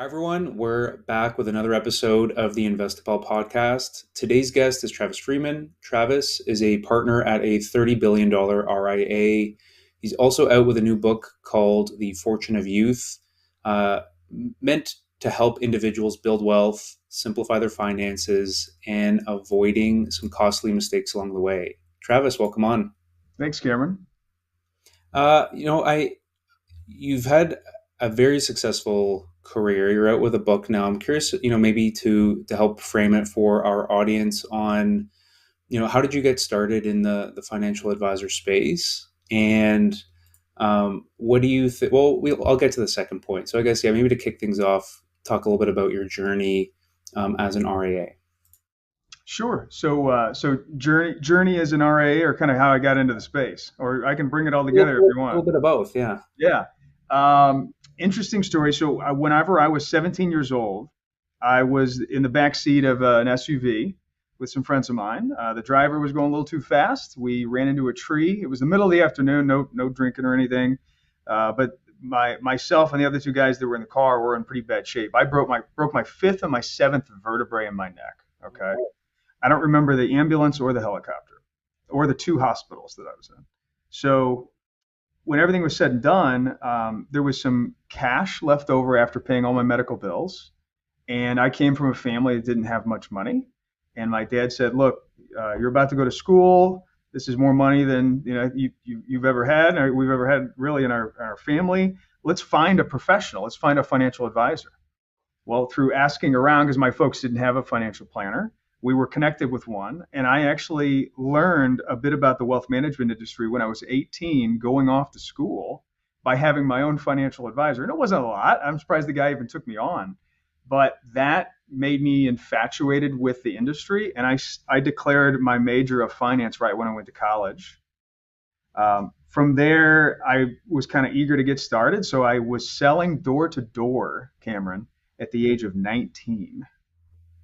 Everyone. We're back with another episode of the Investipal podcast. Today's guest is Travis Freeman. Travis is a partner at a $30 billion RIA. He's also out with a new book called The Fortune of Youth, uh, meant to help individuals build wealth, simplify their finances, and avoiding some costly mistakes along the way. Travis, welcome on. Thanks, Cameron. Uh, you know, I you've had a very successful career. You're out with a book now. I'm curious, maybe to help frame it for our audience on, how did you get started in the financial advisor space, and what do you think? Well, I'll get to the second point. So I guess maybe to kick things off, talk a little bit about your journey as an RAA. Sure. So journey as an RA, or kind of how I got into the space, or I can bring it all together if you A little want. bit of both, yeah. Yeah. Interesting story. So whenever I was 17 years old, I was in the back seat of an SUV with some friends of mine. The driver was going a little too fast. We ran into a tree. It was the middle of the afternoon. No drinking or anything. But myself and the other two guys that were in the car were in pretty bad shape. I broke my fifth and my seventh vertebrae in my neck. Okay. I don't remember the ambulance or the helicopter or the two hospitals that I was in. So when everything was said and done, there was some cash left over after paying all my medical bills. And I came from a family that didn't have much money. And my dad said, "Look, you're about to go to school. This is more money than you've ever had, or we've ever had really in our family. Let's find a professional. Let's find a financial advisor." Well, through asking around, because my folks didn't have a financial planner, we were connected with one. And I actually learned a bit about the wealth management industry when I was 18, going off to school by having my own financial advisor. And it wasn't a lot. I'm surprised the guy even took me on. But that made me infatuated with the industry. And I declared my major of finance right when I went to college. From there, I was kind of eager to get started. So I was selling door to door, Cameron, at the age of 19,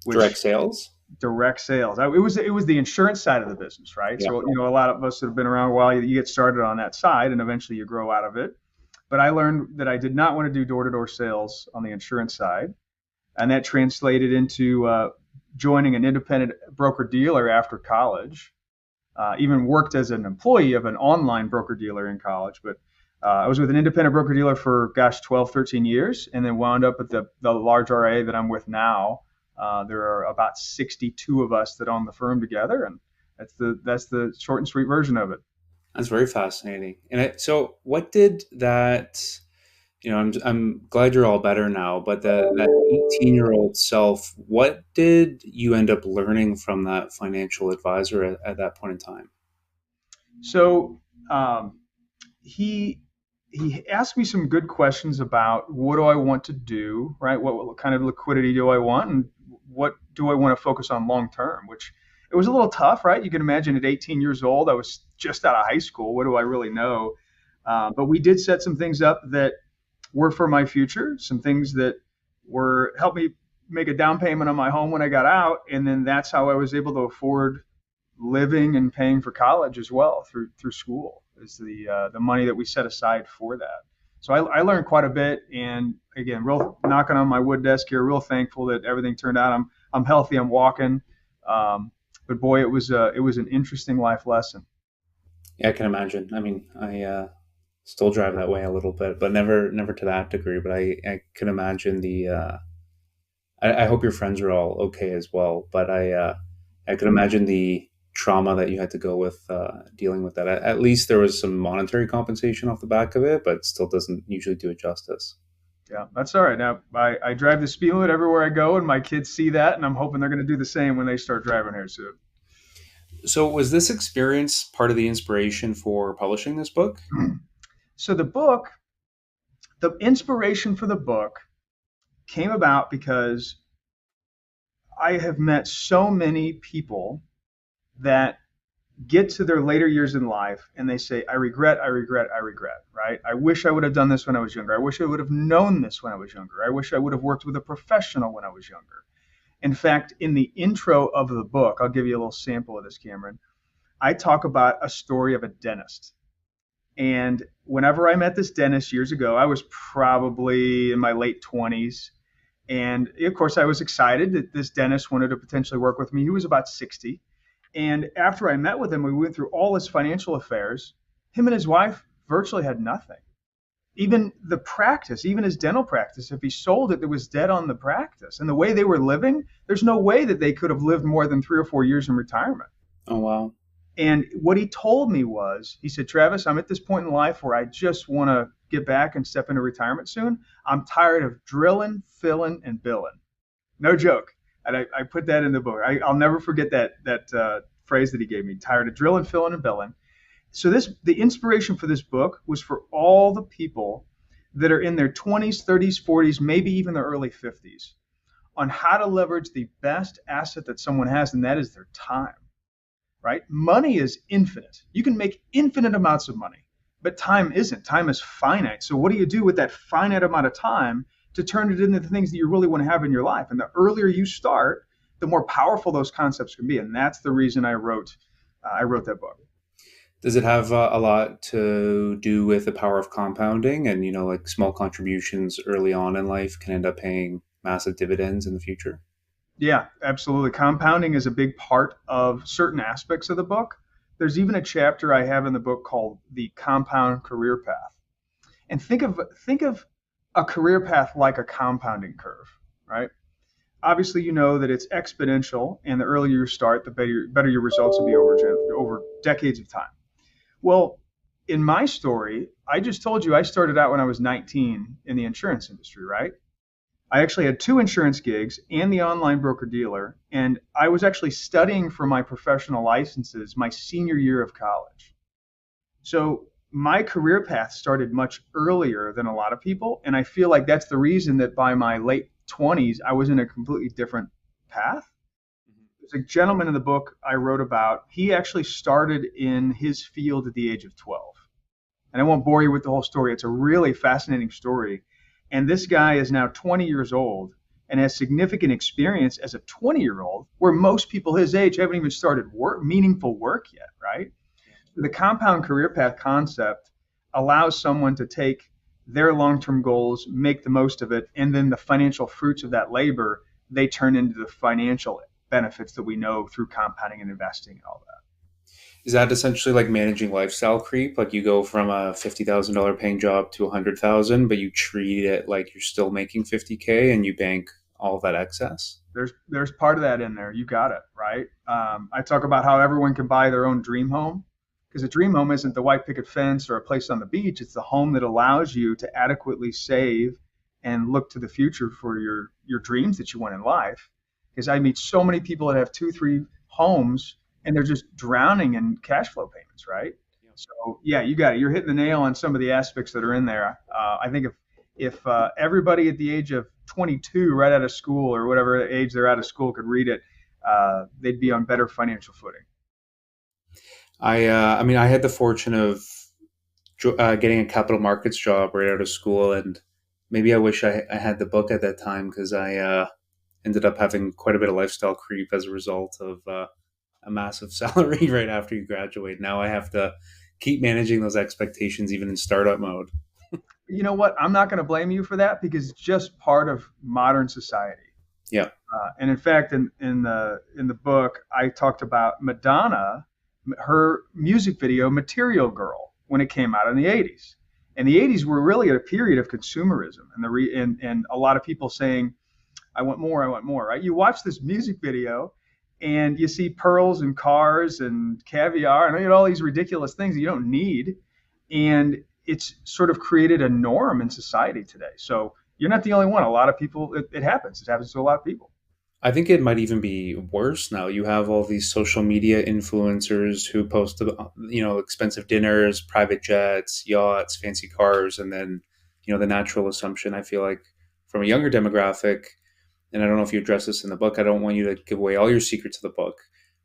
Direct which sales. direct sales. It was the insurance side of the business, right? Yeah. So a lot of us that have been around a while, you get started on that side, and eventually you grow out of it. But I learned that I did not want to do door to door sales on the insurance side, and that translated into joining an independent broker dealer after college. Even worked as an employee of an online broker dealer in college, but I was with an independent broker dealer for, 12, 13 years, and then wound up at the large RIA that I'm with now. There are about 62 of us that own the firm together, and that's the short and sweet version of it. That's very fascinating. So what did that, I'm glad you're all better now, but that 18-year-old self, what did you end up learning from that financial advisor at that point in time? So he he asked me some good questions about what do I want to do, right? What kind of liquidity do I want, and what do I want to focus on long term? Which it was a little tough, right? You can imagine at 18 years old, I was just out of high school. What do I really know? But we did set some things up that were for my future, some things that were helped me make a down payment on my home when I got out, and then that's how I was able to afford living and paying for college as well through school is the money that we set aside for that. So I learned quite a bit, and again, real knocking on my wood desk here, real thankful that everything turned out. I'm healthy, I'm walking, but boy, it was an interesting life lesson. Yeah, I can imagine. I mean, I still drive that way a little bit, but never to that degree. But I can imagine I hope your friends are all okay as well. But I can imagine the trauma that you had to go with dealing with that. At least there was some monetary compensation off the back of it, but still doesn't usually do it justice. Yeah, that's all right. Now I drive the speed limit everywhere I go, and my kids see that, and I'm hoping they're going to do the same when they start driving here soon. So was this experience part of the inspiration for publishing this book? So the inspiration for the book came about because I have met so many people that get to their later years in life and they say, I regret, I regret, I regret, right? I wish I would have done this when I was younger. I wish I would have known this when I was younger. I wish I would have worked with a professional when I was younger. In fact, in the intro of the book, I'll give you a little sample of this, Cameron. I talk about a story of a dentist. And whenever I met this dentist years ago, I was probably in my late 20s. And of course, I was excited that this dentist wanted to potentially work with me. He was about 60. And after I met with him, we went through all his financial affairs. Him and his wife virtually had nothing. Even the practice, even his dental practice, if he sold it, it was dead on the practice. And the way they were living, there's no way that they could have lived more than 3 or 4 years in retirement. Oh, wow. And what he told me was, he said, Travis, I'm at this point in life where I just want to get back and step into retirement soon. I'm tired of drilling, filling, and billing. No joke. And I put that in the book. I'll never forget that phrase that he gave me. Tired of drilling, filling, and billing. So the inspiration for this book was for all the people that are in their 20s, 30s, 40s, maybe even their early 50s, on how to leverage the best asset that someone has, and that is their time. Right? Money is infinite. You can make infinite amounts of money, but time isn't. Time is finite. So what do you do with that finite amount of time to turn it into the things that you really want to have in your life? And the earlier you start, the more powerful those concepts can be. And that's the reason I wrote that book. Does it have a lot to do with the power of compounding and, like small contributions early on in life can end up paying massive dividends in the future? Yeah, absolutely. Compounding is a big part of certain aspects of the book. There's even a chapter I have in the book called the compound career path. And think of a career path like a compounding curve, right? Obviously, you know that it's exponential, and the earlier you start, the better your results will be over decades of time. Well, in my story, I just told you I started out when I was 19 in the insurance industry, right? I actually had two insurance gigs and the online broker dealer, and I was actually studying for my professional licenses my senior year of college. So my career path started much earlier than a lot of people, and I feel like that's the reason that by my late 20s, I was in a completely different path. There's a gentleman in the book I wrote about. He actually started in his field at the age of 12. And I won't bore you with the whole story. It's a really fascinating story. And this guy is now 20 years old and has significant experience as a 20-year-old, where most people his age haven't even started meaningful work yet, right? The compound career path concept allows someone to take their long-term goals, make the most of it, and then the financial fruits of that labor, they turn into the financial benefits that we know through compounding and investing and all that. Is that essentially like managing lifestyle creep? Like you go from a $50,000 paying job to 100,000, but you treat it like you're still making 50K and you bank all of that excess? There's part of that in there. You got it, right? I talk about how everyone can buy their own dream home, because a dream home isn't the white picket fence or a place on the beach. It's the home that allows you to adequately save and look to the future for your dreams that you want in life. Because I meet so many people that have two, three homes and they're just drowning in cash flow payments, right? So yeah, you got it. You're hitting the nail on some of the aspects that are in there. I think if everybody at the age of 22, right out of school or whatever age they're out of school, could read it, they'd be on better financial footing. I mean, I had the fortune of getting a capital markets job right out of school, and maybe I wish I had the book at that time because I ended up having quite a bit of lifestyle creep as a result of a massive salary right after you graduate. Now I have to keep managing those expectations even in startup mode. You know what? I'm not going to blame you for that because it's just part of modern society. Yeah. And in fact, in the book, I talked about Madonna, her music video "Material Girl" when it came out in the '80s. And the '80s were really a period of consumerism, and a lot of people saying, "I want more, I want more." Right? You watch this music video, and you see pearls and cars and caviar and all these ridiculous things that you don't need, and it's sort of created a norm in society today. So you're not the only one. A lot of people, it happens. It happens to a lot of people. I think it might even be worse now. You have all these social media influencers who post, expensive dinners, private jets, yachts, fancy cars, and then, the natural assumption. I feel like from a younger demographic, and I don't know if you address this in the book. I don't want you to give away all your secrets of the book,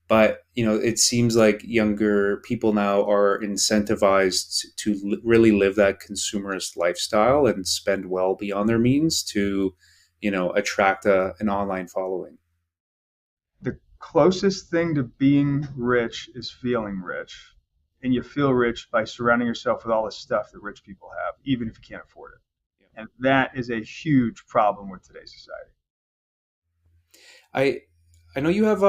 but it seems like younger people now are incentivized to really live that consumerist lifestyle and spend well beyond their means to attract an online following. The closest thing to being rich is feeling rich. And you feel rich by surrounding yourself with all the stuff that rich people have, even if you can't afford it. Yeah. And that is a huge problem with today's society. I I know you have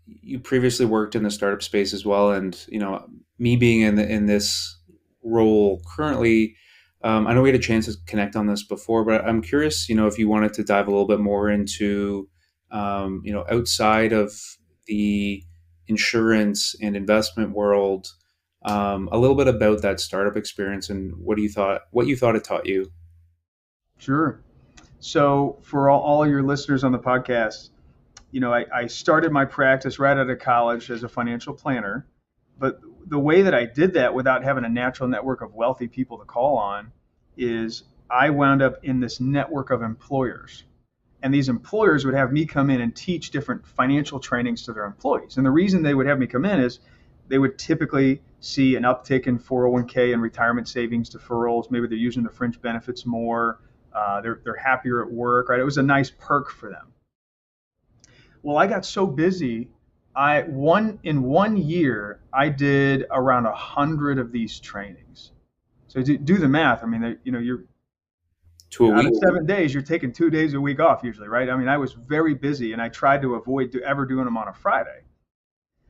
you previously worked in the startup space as well, and me being in this role currently, I know we had a chance to connect on this before, but I'm curious, if you wanted to dive a little bit more into, outside of the insurance and investment world, a little bit about that startup experience and what you thought it taught you. Sure. So for all your listeners on the podcast, I started my practice right out of college as a financial planner. But the way that I did that without having a natural network of wealthy people to call on is I wound up in this network of employers. And these employers would have me come in and teach different financial trainings to their employees. And the reason they would have me come in is they would typically see an uptick in 401k and retirement savings deferrals. Maybe they're using the fringe benefits more. They're happier at work, right? It was a nice perk for them. Well, I got so busy. I one in 1 year I did around 100 of these trainings. So do the math. I mean, you're To a out of week. 7 days, you're taking 2 days a week off usually, right? I mean, I was very busy, and I tried to avoid ever doing them on a Friday.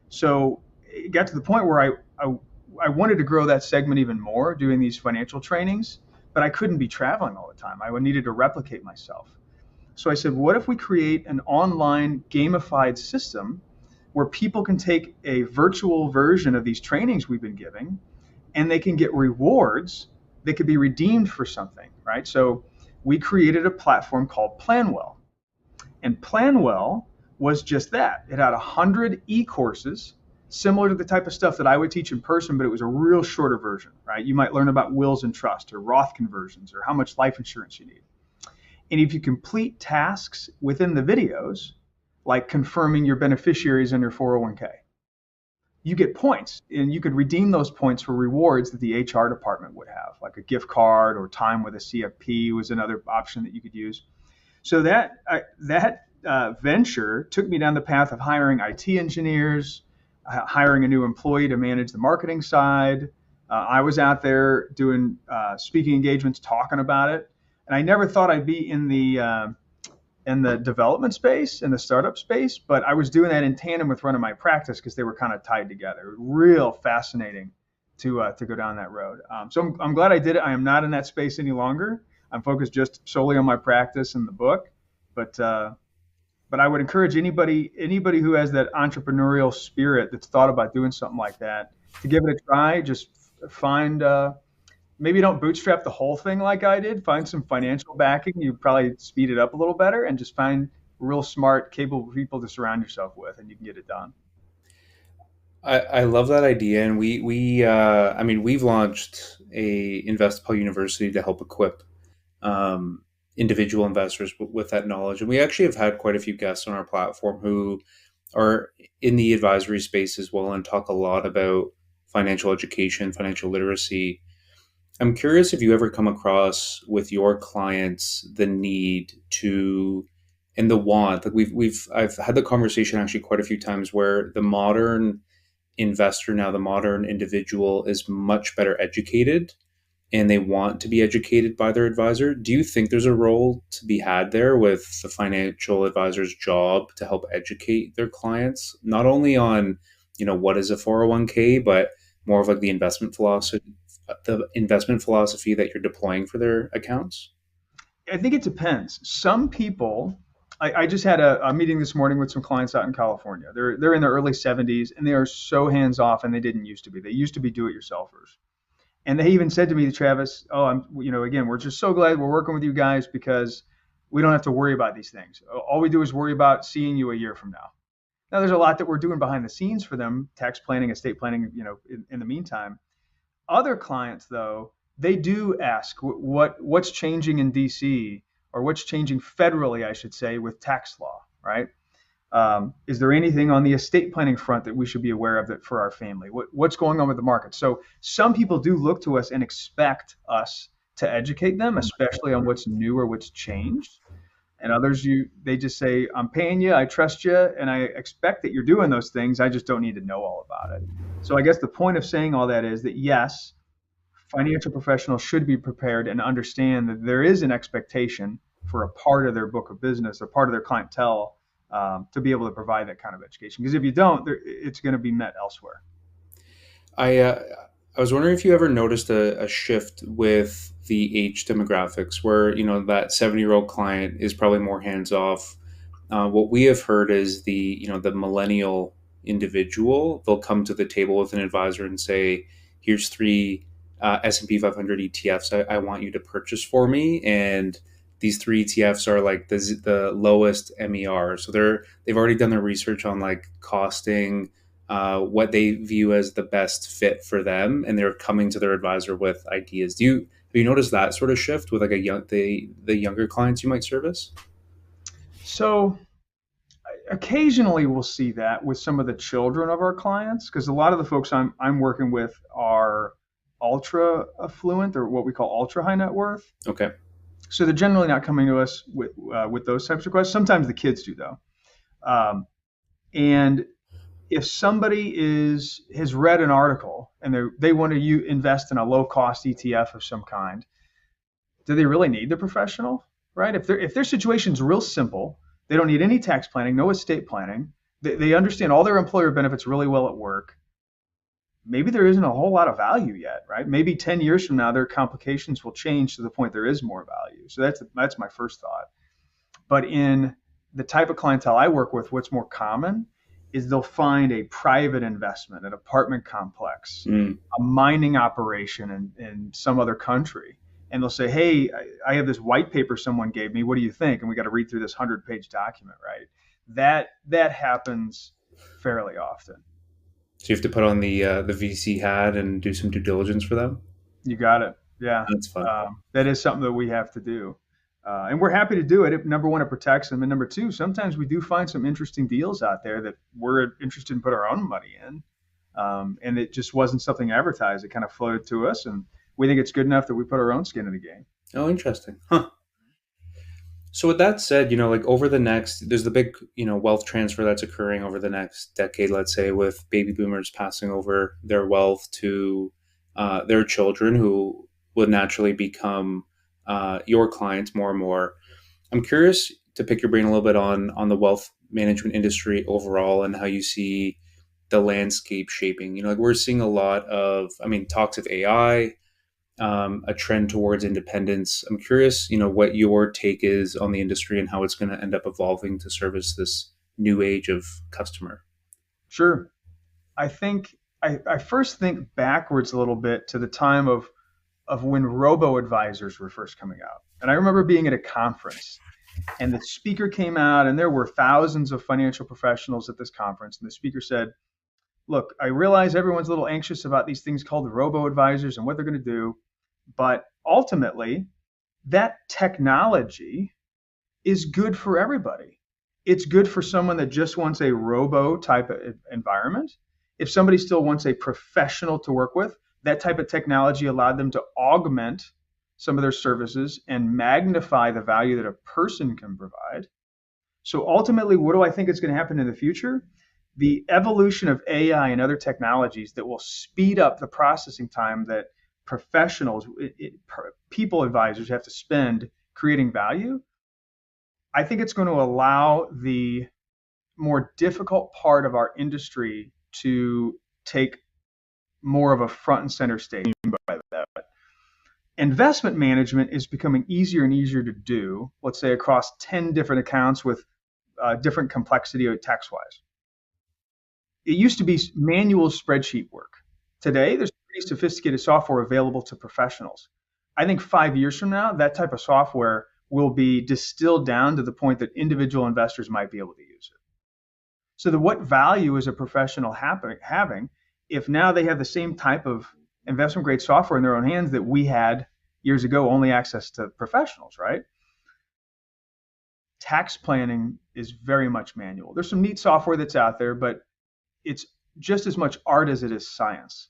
So it got to the point where I wanted to grow that segment even more, doing these financial trainings, but I couldn't be traveling all the time. I needed to replicate myself. So I said, what if we create an online gamified system where people can take a virtual version of these trainings we've been giving and they can get rewards that could be redeemed for something, right? So we created a platform called Planwell. And Planwell was just that. It had 100 e-courses similar to the type of stuff that I would teach in person, but it was a real shorter version, right? You might learn about wills and trust or Roth conversions or how much life insurance you need. And if you complete tasks within the videos, like confirming your beneficiaries in your 401k, you get points, and you could redeem those points for rewards that the HR department would have, like a gift card or time with a CFP was another option that you could use. So that venture took me down the path of hiring IT engineers, hiring a new employee to manage the marketing side. I was out there doing speaking engagements, talking about it, and I never thought I'd be in the development space, in the startup space, but I was doing that in tandem with running my practice because they were kind of tied together. Real fascinating to go down that road. So I'm glad I did it. I am not in that space any longer. I'm focused just solely on my practice and the book. But but I would encourage anybody who has that entrepreneurial spirit that's thought about doing something like that to give it a try. Just find maybe don't bootstrap the whole thing like I did. Find some financial backing. You probably speed it up a little better, and just find real smart, capable people to surround yourself with, and you can get it done. I love that idea, and I mean, we've launched a Investpal University to help equip individual investors with that knowledge, and we actually have had quite a few guests on our platform who are in the advisory space as well, and talk a lot about financial education, financial literacy. I'm curious if you ever come across with your clients the need to and the want. Like I've had the conversation actually quite a few times where the modern investor now, the modern individual is much better educated and they want to be educated by their advisor. Do you think there's a role to be had there with the financial advisor's job to help educate their clients, not only on, what is a 401k, but more of like the investment philosophy that you're deploying for their accounts? I think it depends. Some people, I just had a meeting this morning with some clients out in California. They're in their early 70s and they are so hands off, and they didn't used to be. They used to be do-it-yourselfers. And they even said to me, Travis, "Oh, again, we're just so glad we're working with you guys because we don't have to worry about these things. All we do is worry about seeing you a year from now." Now, there's a lot that we're doing behind the scenes for them, tax planning, estate planning, in the meantime. Other clients, though, they do ask what's changing in DC, or what's changing federally, I should say, with tax law, right? Is there anything on the estate planning front that we should be aware of that for our family? What's going on with the market? So some people do look to us and expect us to educate them, especially on what's new or what's changed. And others, they just say, "I'm paying you, I trust you, and I expect that you're doing those things. I just don't need to know all about it." So I guess the point of saying all that is that yes, financial professionals should be prepared and understand that there is an expectation for a part of their book of business, a part of their clientele, to be able to provide that kind of education. Because if you don't, it's going to be met elsewhere. I I was wondering if you ever noticed a shift with the age demographics, where that 70-year-old client is probably more hands off. What we have heard is the millennial individual. They'll come to the table with an advisor and say, "Here's three S&P 500 ETFs I want you to purchase for me," and these three ETFs are like the lowest MER. So they've already done their research on like costing, what they view as the best fit for them, and they're coming to their advisor with ideas. Have you noticed that sort of shift with like the younger clients you might service? So occasionally we'll see that with some of the children of our clients, because a lot of the folks I'm working with are ultra affluent, or what we call ultra high net worth. Okay. So they're generally not coming to us with those types of requests. Sometimes the kids do though. And if somebody has read an article and they want to invest in a low cost ETF of some kind, do they really need the professional? Right? If their situation's real simple, they don't need any tax planning, no estate planning. They understand all their employer benefits really well at work. Maybe there isn't a whole lot of value yet, right? Maybe 10 years from now, their complications will change to the point there is more value. So that's my first thought. But in the type of clientele I work with, what's more common is they'll find a private investment, an apartment complex, Mm. a mining operation in some other country. And they'll say, "Hey, I have this white paper someone gave me. What do you think?" And we got to read through this 100-page document, right? That happens fairly often. So you have to put on the VC hat and do some due diligence for them. You got it. Yeah. That's fun. That is something that we have to do. And we're happy to do it. Number one, it protects them. And number two, sometimes we do find some interesting deals out there that we're interested in put our own money in. And it just wasn't something advertised. It kind of floated to us. And we think it's good enough that we put our own skin in the game. Oh, interesting. Huh. So with that said, like over the next, there's the big, wealth transfer that's occurring over the next decade, let's say, with baby boomers passing over their wealth to their children, who will naturally become your clients more and more. I'm curious to pick your brain a little bit on the wealth management industry overall and how you see the landscape shaping. Like we're seeing a lot of, talks of AI, a trend towards independence. I'm curious, what your take is on the industry and how it's going to end up evolving to service this new age of customer. Sure. I think I first think backwards a little bit to the time of when robo advisors were first coming out. And I remember being at a conference and the speaker came out, and there were thousands of financial professionals at this conference. And the speaker said, "Look, I realize everyone's a little anxious about these things called the robo advisors and what they're going to do. But ultimately, that technology is good for everybody. It's good for someone that just wants a robo type of environment. If somebody still wants a professional to work with, that type of technology allowed them to augment some of their services and magnify the value that a person can provide. So ultimately, what do I think is going to happen in the future? The evolution of AI and other technologies that will speed up the processing time that professionals, people advisors have to spend creating value. I think it's going to allow the more difficult part of our industry to take more of a front and center stage. By that, investment management is becoming easier and easier to do, let's say across 10 different accounts with different complexity tax wise. It used to be manual spreadsheet work. Today, there's pretty sophisticated software available to professionals. I think 5 years from now, that type of software will be distilled down to the point that individual investors might be able to use it. So what value is a professional having if now they have the same type of investment grade software in their own hands that we had years ago, only access to professionals, right? Tax planning is very much manual. There's some neat software that's out there, but it's just as much art as it is science.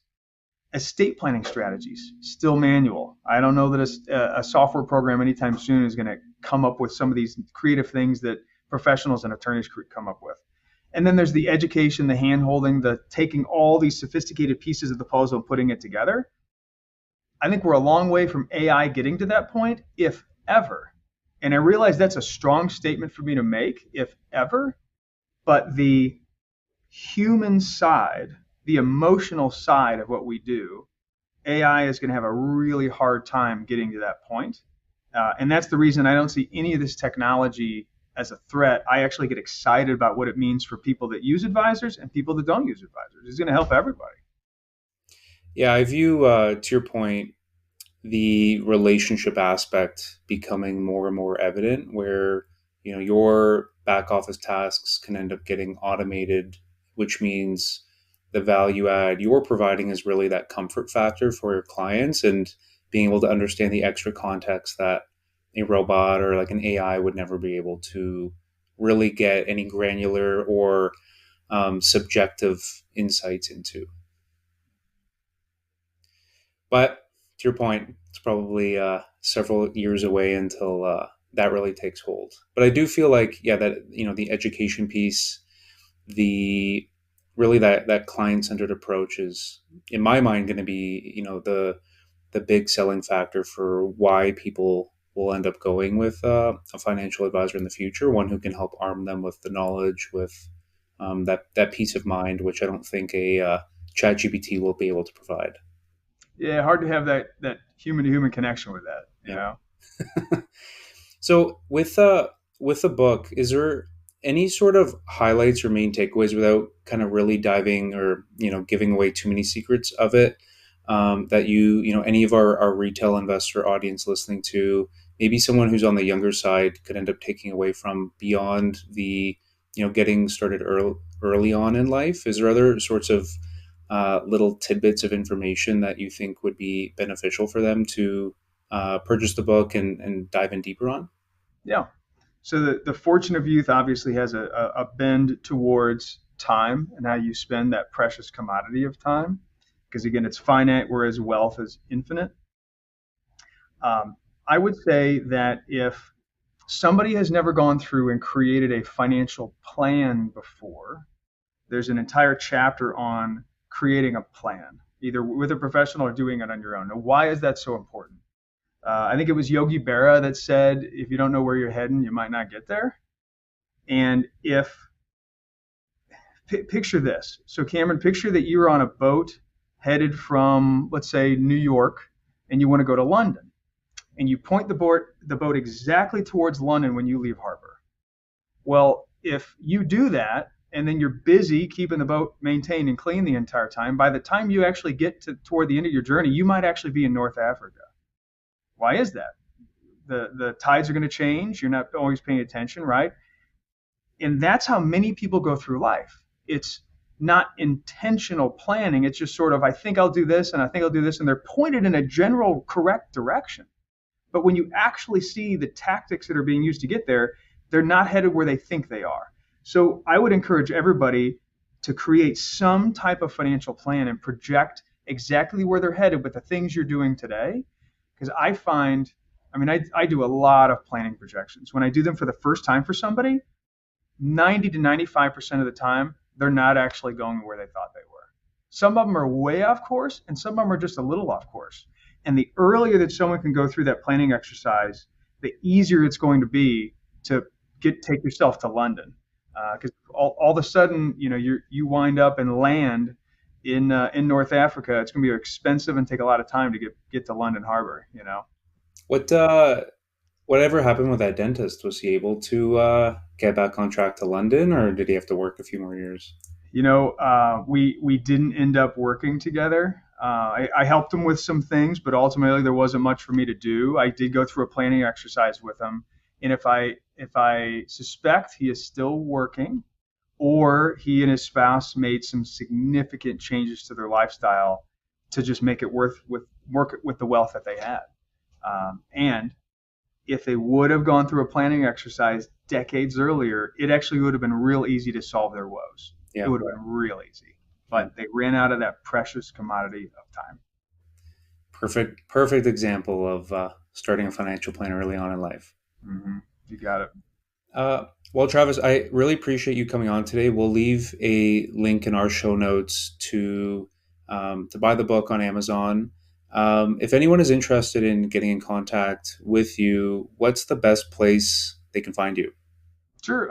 Estate planning strategies, still manual. I don't know that a software program anytime soon is going to come up with some of these creative things that professionals and attorneys come up with. And then there's the education, the hand-holding, the taking all these sophisticated pieces of the puzzle and putting it together. I think we're a long way from AI getting to that point, if ever. And I realize that's a strong statement for me to make, if ever. But the human side, the emotional side of what we do, AI is going to have a really hard time getting to that point. And that's the reason I don't see any of this technology as a threat. I actually get excited about what it means for people that use advisors and people that don't use advisors. It's going to help everybody. Yeah, I view, to your point, the relationship aspect becoming more and more evident, where your back office tasks can end up getting automated, which means the value add you're providing is really that comfort factor for your clients, and being able to understand the extra context that a robot or like an AI would never be able to really get any granular or subjective insights into. But to your point, it's probably several years away until that really takes hold. But I do feel like, yeah, that the education piece, the really that client centered approach is, in my mind, going to be the big selling factor for why people will end up going with a financial advisor in the future, one who can help arm them with the knowledge, with that peace of mind, which I don't think a chat GPT will be able to provide. Yeah, hard to have that human to human connection with that, you Yeah. know. So with the book, is there any sort of highlights or main takeaways without kind of really diving or giving away too many secrets of it, that any of our retail investor audience listening to, maybe someone who's on the younger side, could end up taking away from beyond the getting started early on in life? Is there other sorts of little tidbits of information that you think would be beneficial for them to purchase the book and dive in deeper on? Yeah. So the fortune of youth obviously has a bend towards time and how you spend that precious commodity of time, because again, it's finite, whereas wealth is infinite. I would say that if somebody has never gone through and created a financial plan before, there's an entire chapter on creating a plan, either with a professional or doing it on your own. Now, why is that so important? I think it was Yogi Berra that said, if you don't know where you're heading, you might not get there. And if picture this. So, Cameron, picture that you're on a boat headed from, let's say, New York, and you want to go to London. And you point the boat exactly towards London when you leave harbor. Well, if you do that, and then you're busy keeping the boat maintained and clean the entire time, by the time you actually get toward the end of your journey, you might actually be in North Africa. Why is that? The tides are going to change. You're not always paying attention, right? And that's how many people go through life. It's not intentional planning. It's just sort of, I think I'll do this and I think I'll do this, and they're pointed in a general correct direction. But when you actually see the tactics that are being used to get there, they're not headed where they think they are. So I would encourage everybody to create some type of financial plan and project exactly where they're headed with the things you're doing today. Because I do a lot of planning projections. When I do them for the first time for somebody, 90 to 95% of the time, they're not actually going where they thought they were. Some of them are way off course, and some of them are just a little off course. And the earlier that someone can go through that planning exercise, the easier it's going to be to take yourself to London. Because all of a sudden, you wind up and land in North Africa. It's going to be expensive and take a lot of time to get to London Harbor. What whatever happened with that dentist? Was he able to get back on track to London, or did he have to work a few more years? We didn't end up working together. I helped him with some things, but ultimately there wasn't much for me to do. I did go through a planning exercise with him, and if I suspect he is still working, or he and his spouse made some significant changes to their lifestyle to just make it work with the wealth that they had. And if they would have gone through a planning exercise decades earlier, it actually would have been real easy to solve their woes. It Yeah. would have been real easy. But they ran out of that precious commodity of time. Perfect example of starting a financial plan early on in life. Hmm. You got it. Well, Travis, I really appreciate you coming on today. We'll leave a link in our show notes to buy the book on Amazon. If anyone is interested in getting in contact with you, what's the best place they can find you? Sure.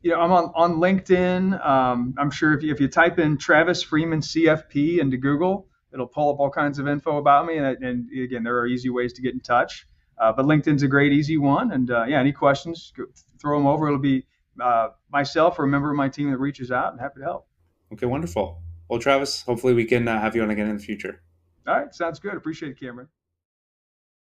I'm on LinkedIn. I'm sure if you type in Travis Freeman CFP into Google, it'll pull up all kinds of info about me. And again, there are easy ways to get in touch. But LinkedIn's a great, easy one. And yeah, any questions, throw them over. It'll be myself or a member of my team that reaches out and happy to help. Okay, wonderful. Well, Travis, hopefully we can have you on again in the future. All right, sounds good. Appreciate it, Cameron.